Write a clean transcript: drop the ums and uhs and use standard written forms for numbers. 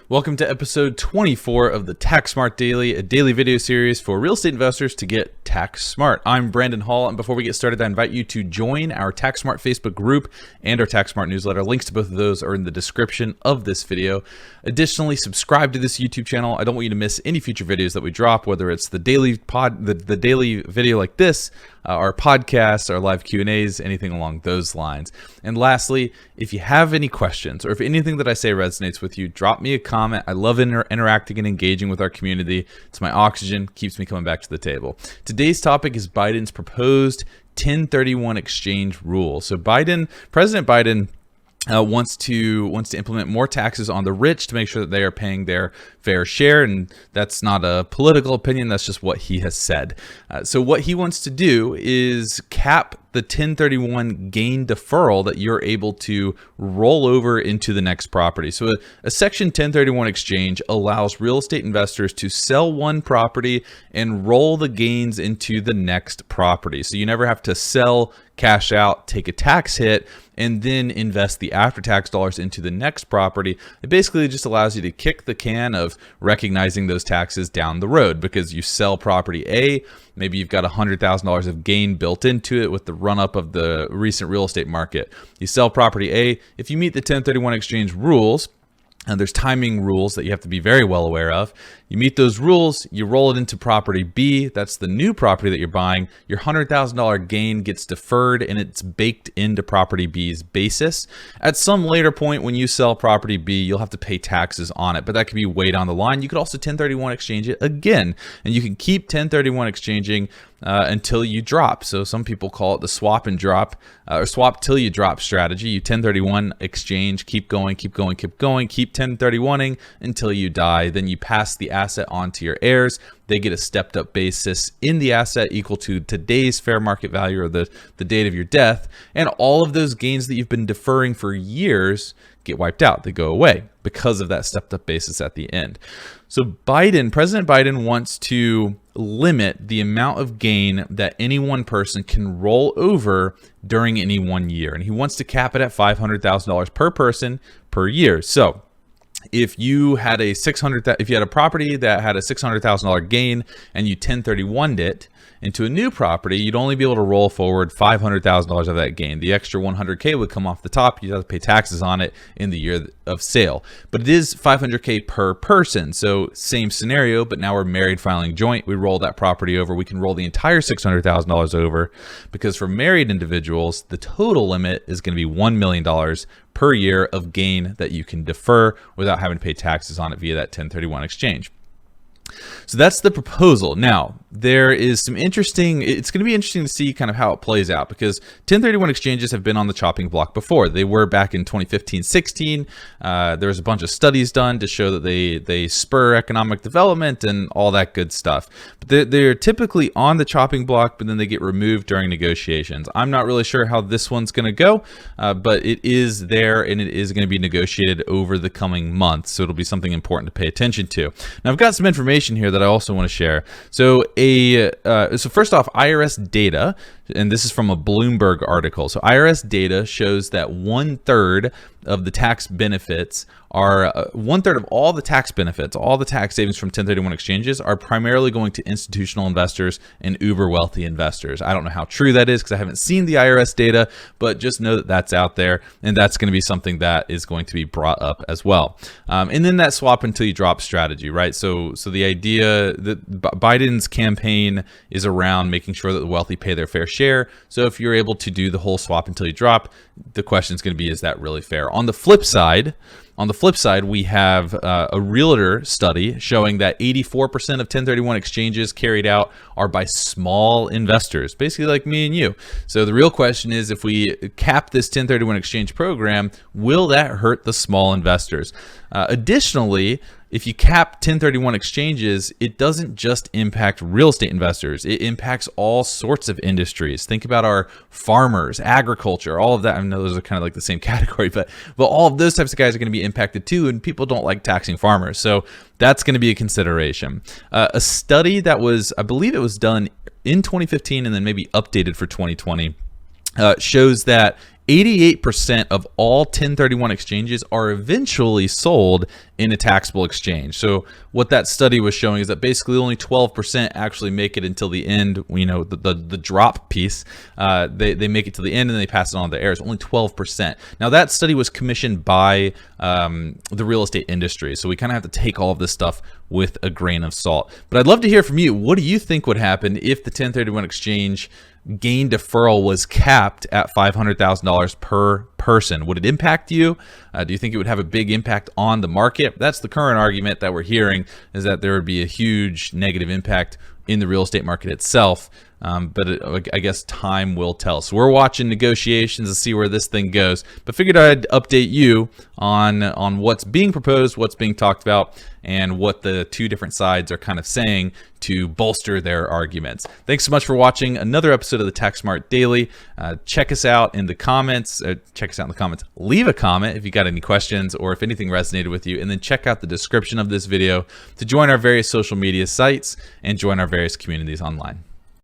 Welcome to episode 24 of the Tax Smart Daily, a daily video series for real estate investors to get tax smart. I'm Brandon Hall, and before we get started, I invite you to join our Tax Smart Facebook group and our Tax Smart newsletter. Links to both of those are in the description of this video. Additionally, subscribe to this YouTube channel. I don't want you to miss any future videos that we drop, whether it's the daily the daily video like this, our podcasts, our live Q&As, anything along those lines. And lastly, if you have any questions or if anything that I say resonates with you, drop me a comment. I love interacting and engaging with our community. It's my oxygen, keeps me coming back to the table. Today's topic is Biden's proposed 1031 exchange rule. So President Biden wants to implement more taxes on the rich to make sure that they are paying their fair share, and that's not a political opinion, that's just what he has said. So what he wants to do is cap the 1031 gain deferral that you're able to roll over into the next property. So a Section 1031 exchange allows real estate investors to sell one property and roll the gains into the next property. So you never have to sell, cash out, take a tax hit, and then invest the after-tax dollars into the next property. It basically just allows you to kick the can of recognizing those taxes down the road, because you sell property A, maybe you've got $100,000 of gain built into it with the run-up of the recent real estate market. You sell property A, if you meet the 1031 exchange rules, and there's timing rules that you have to be very well aware of. You meet those rules, you roll it into property B, that's the new property that you're buying. Your $100,000 gain gets deferred and it's baked into property B's basis. At some later point when you sell property B, you'll have to pay taxes on it, but that could be way down the line. You could also 1031 exchange it again, and you can keep 1031 exchanging until you drop. So some people call it the swap and drop, or swap till you drop strategy. You 1031 exchange, keep going, keep 1031ing until you die. Then you pass the asset on to your heirs. They get a stepped up basis in the asset equal to today's fair market value, or the date of your death. And all of those gains that you've been deferring for years get wiped out. They go away because of that stepped up basis at the end. So President Biden wants to limit the amount of gain that any one person can roll over during any 1 year. And he wants to cap it at $500,000 per person per year. So if you had a property that had a $600,000 gain and you 1031'd it into a new property, you'd only be able to roll forward $500,000 of that gain. The extra $100K would come off the top. You'd have to pay taxes on it in the year of sale. But it is $500K per person. So same scenario, but now we're married filing joint. We roll that property over. We can roll the entire $600,000 over, because for married individuals, the total limit is going to be $1 million per year of gain that you can defer without having to pay taxes on it via that 1031 exchange. So that's the proposal. Now, there is it's going to be interesting to see kind of how it plays out, because 1031 exchanges have been on the chopping block before. They were back in 2015-16. There was a bunch of studies done to show that they spur economic development and all that good stuff. But they're typically on the chopping block, but then they get removed during negotiations. I'm not really sure how this one's going to go, but it is there and it is going to be negotiated over the coming months. So it'll be something important to pay attention to. Now, I've got some information here that I also want to share. So first off, IRS data, and this is from a Bloomberg article. So IRS data shows that 1/3 of the tax benefits are 1/3 of all the tax benefits, all the tax savings from 1031 exchanges are primarily going to institutional investors and uber wealthy investors. I don't know how true that is because I haven't seen the IRS data, but just know that that's out there, and that's going to be something that is going to be brought up as well. And then that swap until you drop strategy, right? So the idea that Biden's campaign is around making sure that the wealthy pay their fair share. So if you're able to do the whole swap until you drop, the question is going to be, is that really fair? On the flip side, we have a Realtor study showing that 84% of 1031 exchanges carried out are by small investors, basically like me and you. So the real question is, if we cap this 1031 exchange program, will that hurt the small investors? Additionally, if you cap 1031 exchanges, it doesn't just impact real estate investors. It impacts all sorts of industries. Think about our farmers, agriculture, all of that. I know those are kind of like the same category, but all of those types of guys are going to be impacted too, and people don't like taxing farmers. So that's going to be a consideration. A study that was, I believe it was done in 2015 and then maybe updated for 2020, shows that 88% of all 1031 exchanges are eventually sold in a taxable exchange. So what that study was showing is that basically only 12% actually make it until the end. The drop piece, they make it to the end and they pass it on to heirs. Only 12%. Now that study was commissioned by the real estate industry, so we kind of have to take all of this stuff with a grain of salt. But I'd love to hear from you. What do you think would happen if the 1031 exchange gain deferral was capped at $500,000 per person? Would it impact you? Do you think it would have a big impact on the market? That's the current argument that we're hearing, is that there would be a huge negative impact in the real estate market itself. I guess time will tell. So we're watching negotiations to see where this thing goes, but figured I'd update you on what's being proposed, what's being talked about, and what the two different sides are kind of saying to bolster their arguments. Thanks so much for watching another episode of the Tax Smart Daily. Check us out in the comments. Leave a comment if you got any questions or if anything resonated with you, and then check out the description of this video to join our various social media sites and join our various communities online.